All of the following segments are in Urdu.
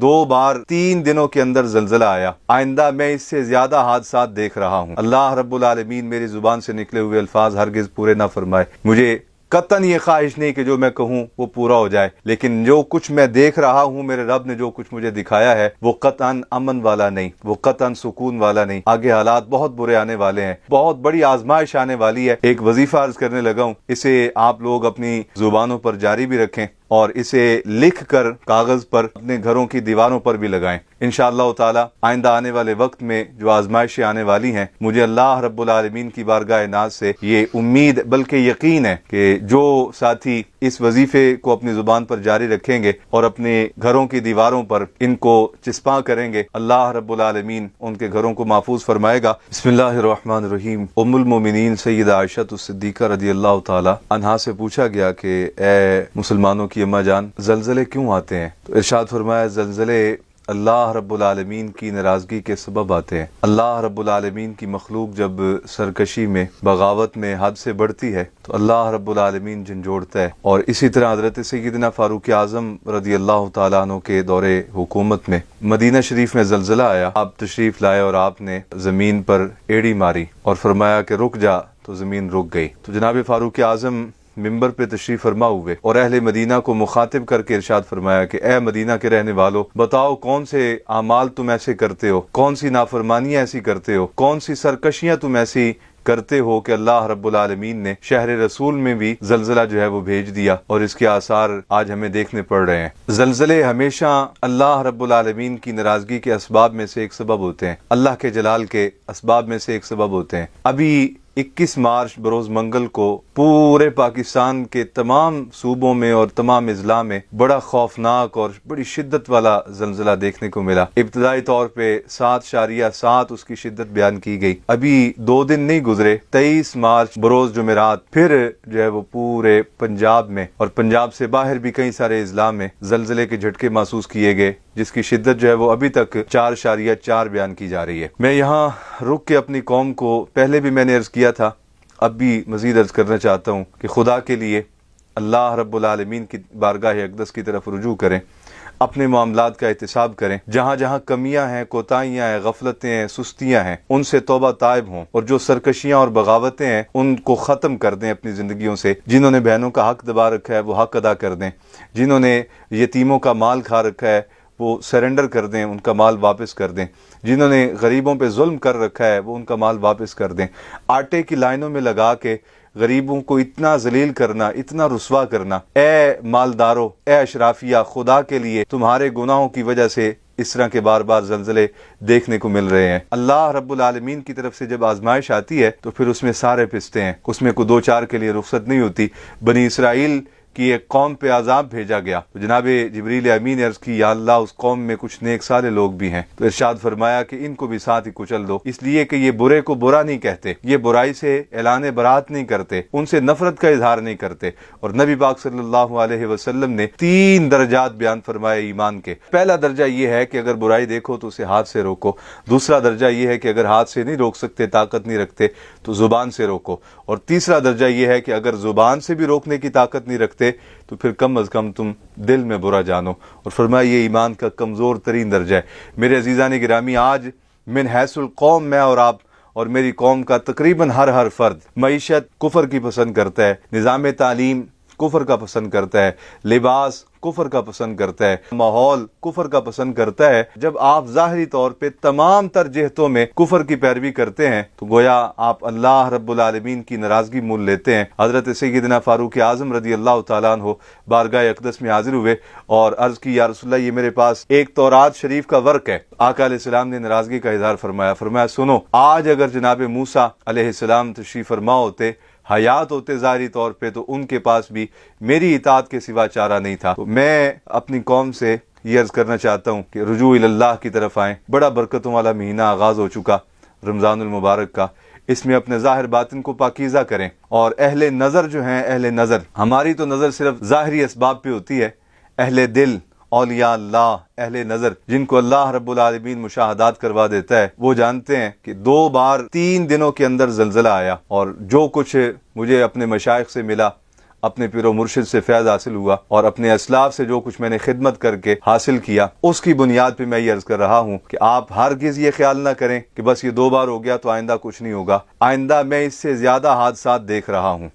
2 بار 3 دنوں کے اندر زلزلہ آیا، آئندہ میں اس سے زیادہ حادثات دیکھ رہا ہوں۔ اللہ رب العالمین میری زبان سے نکلے ہوئے الفاظ ہرگز پورے نہ فرمائے۔ مجھے قطعاً یہ خواہش نہیں کہ جو میں کہوں وہ پورا ہو جائے، لیکن جو کچھ میں دیکھ رہا ہوں، میرے رب نے جو کچھ مجھے دکھایا ہے وہ قطعاً امن والا نہیں، وہ قطعاً سکون والا نہیں۔ آگے حالات بہت برے آنے والے ہیں، بہت بڑی آزمائش آنے والی ہے۔ ایک وظیفہ عرض کرنے لگا ہوں، اسے آپ لوگ اپنی زبانوں پر جاری بھی رکھیں اور اسے لکھ کر کاغذ پر اپنے گھروں کی دیواروں پر بھی لگائیں۔ انشاءاللہ تعالی آئندہ آنے والے وقت میں جو آزمائشیں آنے والی ہیں، مجھے اللہ رب العالمین کی بارگاہ ناز سے یہ امید بلکہ یقین ہے کہ جو ساتھی اس وظیفے کو اپنی زبان پر جاری رکھیں گے اور اپنے گھروں کی دیواروں پر ان کو چسپاں کریں گے، اللہ رب العالمین ان کے گھروں کو محفوظ فرمائے گا۔ بسم اللہ الرحمن الرحیم۔ ام المومنین سیدہ عائشہ الصدیقہ رضی اللہ تعالی عنہا سے پوچھا گیا کہ اے مسلمانوں کی اماں جان، زلزلے کیوں آتے ہیں؟ تو ارشاد فرمایا زلزلے اللہ رب العالمین کی ناراضگی کے سبب آتے ہیں۔ اللہ رب العالمین کی مخلوق جب سرکشی میں، بغاوت میں حد سے بڑھتی ہے تو اللہ رب العالمین جھنجھوڑتا ہے، اور اسی طرح حضرت سیدنا فاروق اعظم رضی اللہ تعالیٰ عنہ کے دور حکومت میں مدینہ شریف میں زلزلہ آیا۔ آپ تشریف لائے اور آپ نے زمین پر ایڑی ماری اور فرمایا کہ رک جا، تو زمین رک گئی۔ تو جناب فاروق اعظم ممبر پہ تشریف فرما ہوئے اور اہل مدینہ کو مخاطب کر کے ارشاد فرمایا کہ اے مدینہ کے رہنے والو، بتاؤ کون سے اعمال تم ایسے کرتے ہو، کون سی نافرمانیاں ایسی کرتے ہو، کون سی سرکشیاں تم ایسی کرتے ہو کہ اللہ رب العالمین نے شہر رسول میں بھی زلزلہ جو ہے وہ بھیج دیا، اور اس کے آثار آج ہمیں دیکھنے پڑ رہے ہیں۔ زلزلے ہمیشہ اللہ رب العالمین کی ناراضگی کے اسباب میں سے ایک سبب ہوتے ہیں، اللہ کے جلال کے اسباب میں سے ایک سبب ہوتے ہیں۔ ابھی 21 مارچ بروز منگل کو پورے پاکستان کے تمام صوبوں میں اور تمام اضلاع میں بڑا خوفناک اور بڑی شدت والا زلزلہ دیکھنے کو ملا۔ ابتدائی طور پہ 7.7 اس کی شدت بیان کی گئی۔ ابھی 2 دن نہیں گزرے، 23 مارچ بروز جمعرات پھر جو ہے وہ پورے پنجاب میں اور پنجاب سے باہر بھی کئی سارے اضلاع میں زلزلے کے جھٹکے محسوس کیے گئے، جس کی شدت جو ہے وہ ابھی تک 4.4 بیان کی جا رہی ہے۔ میں یہاں رک کے اپنی قوم کو پہلے بھی میں نے عرض کیا تھا، اب بھی مزید عرض کرنا چاہتا ہوں کہ خدا کے لیے اللہ رب العالمین کی بارگاہ اقدس کی طرف رجوع کریں، اپنے معاملات کا احتساب کریں، جہاں جہاں کمیاں ہیں، کوتاہیاں ہیں، غفلتیں ہیں، سستیاں ہیں، ان سے توبہ طائب ہوں، اور جو سرکشیاں اور بغاوتیں ہیں ان کو ختم کر دیں اپنی زندگیوں سے۔ جنہوں نے بہنوں کا حق دبا رکھا ہے وہ حق ادا کر دیں، جنہوں نے یتیموں کا مال کھا رکھا ہے وہ سرنڈر کر دیں، ان کا مال واپس کر دیں، جنہوں نے غریبوں پہ ظلم کر رکھا ہے وہ ان کا مال واپس کر دیں۔ آٹے کی لائنوں میں لگا کے غریبوں کو اتنا ذلیل کرنا، اتنا رسوا کرنا، اے مالدارو، اے اشرافیہ، خدا کے لیے تمہارے گناہوں کی وجہ سے اس طرح کے بار بار زلزلے دیکھنے کو مل رہے ہیں۔ اللہ رب العالمین کی طرف سے جب آزمائش آتی ہے تو پھر اس میں سارے پستے ہیں، اس میں کوئی 2-4 کے لیے رخصت نہیں ہوتی۔ بنی اسرائیل کی ایک قوم پہ عذاب بھیجا گیا تو جناب جبریل امین نے عرض کی یا اللہ اس قوم میں کچھ نیک سالے لوگ بھی ہیں، تو ارشاد فرمایا کہ ان کو بھی ساتھ ہی کچل دو، اس لیے کہ یہ برے کو برا نہیں کہتے، یہ برائی سے اعلان برات نہیں کرتے، ان سے نفرت کا اظہار نہیں کرتے۔ اور نبی پاک صلی اللہ علیہ وسلم نے 3 درجات بیان فرمائے ایمان کے۔ پہلا درجہ یہ ہے کہ اگر برائی دیکھو تو اسے ہاتھ سے روکو، دوسرا درجہ یہ ہے کہ اگر ہاتھ سے نہیں روک سکتے، طاقت نہیں رکھتے تو زبان سے روکو، اور تیسرا درجہ یہ ہے کہ اگر زبان سے بھی روکنے کی طاقت نہیں رکھتے تو پھر کم از کم تم دل میں برا جانو۔ اور فرمایا یہ ایمان کا کمزور ترین درجہ ہے۔ میرے عزیزان گرامی، آج من حیث القوم میں اور آپ اور میری قوم کا تقریباً ہر فرد معیشت کفر کی پسند کرتا ہے، نظام تعلیم کفر کا پسند کرتا ہے، لباس کفر کا پسند کرتا ہے، ماحول کفر کا پسند کرتا ہے۔ جب آپ ظاہری طور پہ تمام تر جہتوں میں کفر کی پیروی کرتے ہیں تو گویا آپ اللہ رب العالمین کی ناراضگی مول لیتے ہیں۔ حضرت سیدنا فاروق اعظم رضی اللہ تعالیٰ عنہ بارگاہ اقدس میں حاضر ہوئے اور عرض کی یا رسول اللہ، یہ میرے پاس ایک تورات شریف کا ورق ہے۔ آقا علیہ السلام نے ناراضگی کا اظہار فرمایا سنو، آج اگر جناب موسیٰ علیہ السلام تشریف فرما ہوتے، حیات ہوتے ظاہری طور پہ، تو ان کے پاس بھی میری اطاعت کے سوا چارہ نہیں تھا۔ تو میں اپنی قوم سے یہ عرض کرنا چاہتا ہوں کہ رجوع اللہ کی طرف آئیں۔ بڑا برکتوں والا مہینہ آغاز ہو چکا رمضان المبارک کا، اس میں اپنے ظاہر باطن کو پاکیزہ کریں، اور اہل نظر جو ہیں، اہل نظر، ہماری تو نظر صرف ظاہری اسباب پہ ہوتی ہے، اہل دل، اولیاء اللہ، اہل نظر جن کو اللہ رب العالمین مشاہدات کروا دیتا ہے، وہ جانتے ہیں کہ 2 بار 3 دنوں کے اندر زلزلہ آیا، اور جو کچھ مجھے اپنے مشائخ سے ملا، اپنے پیر و مرشد سے فیض حاصل ہوا اور اپنے اسلاف سے جو کچھ میں نے خدمت کر کے حاصل کیا، اس کی بنیاد پہ میں یہ عرض کر رہا ہوں کہ آپ ہرگز یہ خیال نہ کریں کہ بس یہ 2 بار ہو گیا تو آئندہ کچھ نہیں ہوگا۔ آئندہ میں اس سے زیادہ حادثات دیکھ رہا ہوں۔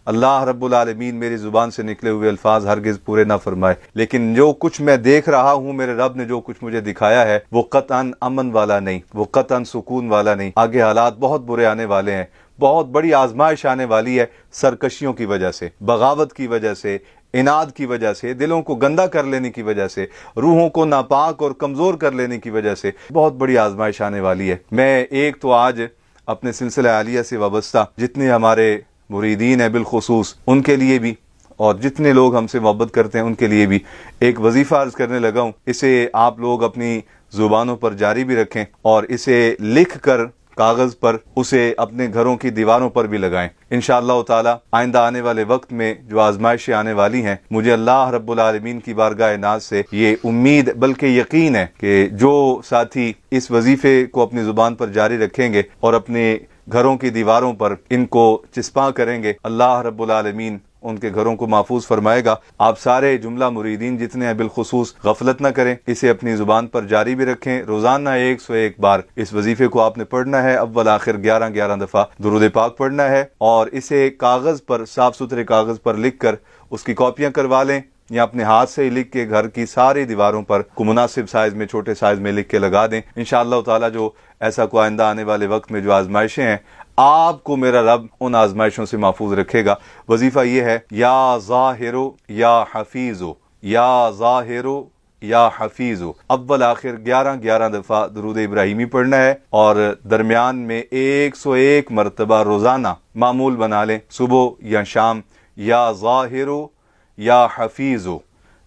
اللہ رب العالمین میری زبان سے نکلے ہوئے الفاظ ہرگز پورے نہ فرمائے، لیکن جو کچھ میں دیکھ رہا ہوں، میرے رب نے جو کچھ مجھے دکھایا ہے، وہ قطعاً امن والا نہیں، وہ قطعاً سکون والا نہیں۔ آگے حالات بہت برے آنے والے ہیں، بہت بڑی آزمائش آنے والی ہے، سرکشیوں کی وجہ سے، بغاوت کی وجہ سے، اناد کی وجہ سے، دلوں کو گندا کر لینے کی وجہ سے، روحوں کو ناپاک اور کمزور کر لینے کی وجہ سے بہت بڑی آزمائش آنے والی ہے۔ میں ایک تو آج اپنے سلسلہ عالیہ سے وابستہ جتنے ہمارے مریدین ہیں بالخصوص ان کے لیے بھی، اور جتنے لوگ ہم سے محبت کرتے ہیں ان کے لیے بھی ایک وظیفہ عرض کرنے لگا ہوں۔ اسے آپ لوگ اپنی زبانوں پر جاری بھی رکھیں اور اسے لکھ کر کاغذ پر اسے اپنے گھروں کی دیواروں پر بھی لگائیں۔ انشاءاللہ تعالی آئندہ آنے والے وقت میں جو آزمائشیں آنے والی ہیں، مجھے اللہ رب العالمین کی بارگاہ ناز سے یہ امید بلکہ یقین ہے کہ جو ساتھی اس وظیفے کو اپنی زبان پر جاری رکھیں گے اور اپنے گھروں کی دیواروں پر ان کو چسپاں کریں گے، اللہ رب العالمین ان کے گھروں کو محفوظ فرمائے گا۔ آپ سارے جملہ مریدین جتنے ہیں بالخصوص غفلت نہ کریں، اسے اپنی زبان پر جاری بھی رکھیں۔ روزانہ 101 بار اس وظیفے کو آپ نے پڑھنا ہے، اول آخر 11 دفعہ درود پاک پڑھنا ہے، اور اسے کاغذ پر، صاف ستھرے کاغذ پر لکھ کر اس کی کاپیاں کروا لیں، یا اپنے ہاتھ سے ہی لکھ کے گھر کی ساری دیواروں پر کو مناسب سائز میں، چھوٹے سائز میں لکھ کے لگا دیں۔ انشاءاللہ تعالی جو ایسا کو آئندہ آنے والے وقت میں جو آزمائشیں ہیں، آپ کو میرا رب ان آزمائشوں سے محفوظ رکھے گا۔ وظیفہ یہ ہے، یا ظاہرو یا حفیظو، یا ظاہرو یا حفیظو، اول آخر 11 دفعہ درود ابراہیمی پڑھنا ہے، اور درمیان میں 101 مرتبہ روزانہ معمول بنا لیں، صبح یا شام، یا ظاہرو یا حفیظو،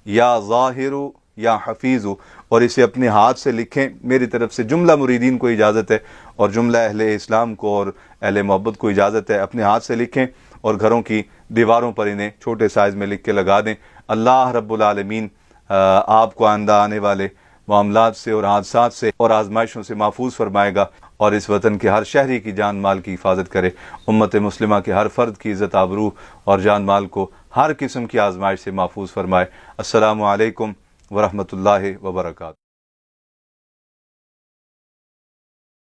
یا ظاہرو یا حفیظو، اور اسے اپنے ہاتھ سے لکھیں۔ میری طرف سے جملہ مریدین کو اجازت ہے، اور جملہ اہل اسلام کو اور اہل محبت کو اجازت ہے، اپنے ہاتھ سے لکھیں اور گھروں کی دیواروں پر انہیں چھوٹے سائز میں لکھ کے لگا دیں۔ اللہ رب العالمین آپ کو آئندہ آنے والے معاملات سے اور حادثات سے اور آزمائشوں سے محفوظ فرمائے گا، اور اس وطن کے ہر شہری کی جان مال کی حفاظت کرے۔ امت مسلمہ کے ہر فرد کی عزت آبرو اور جان مال کو ہر قسم کی آزمائش سے محفوظ فرمائے۔ السلام علیکم ورحمۃ اللہ وبرکاتہ۔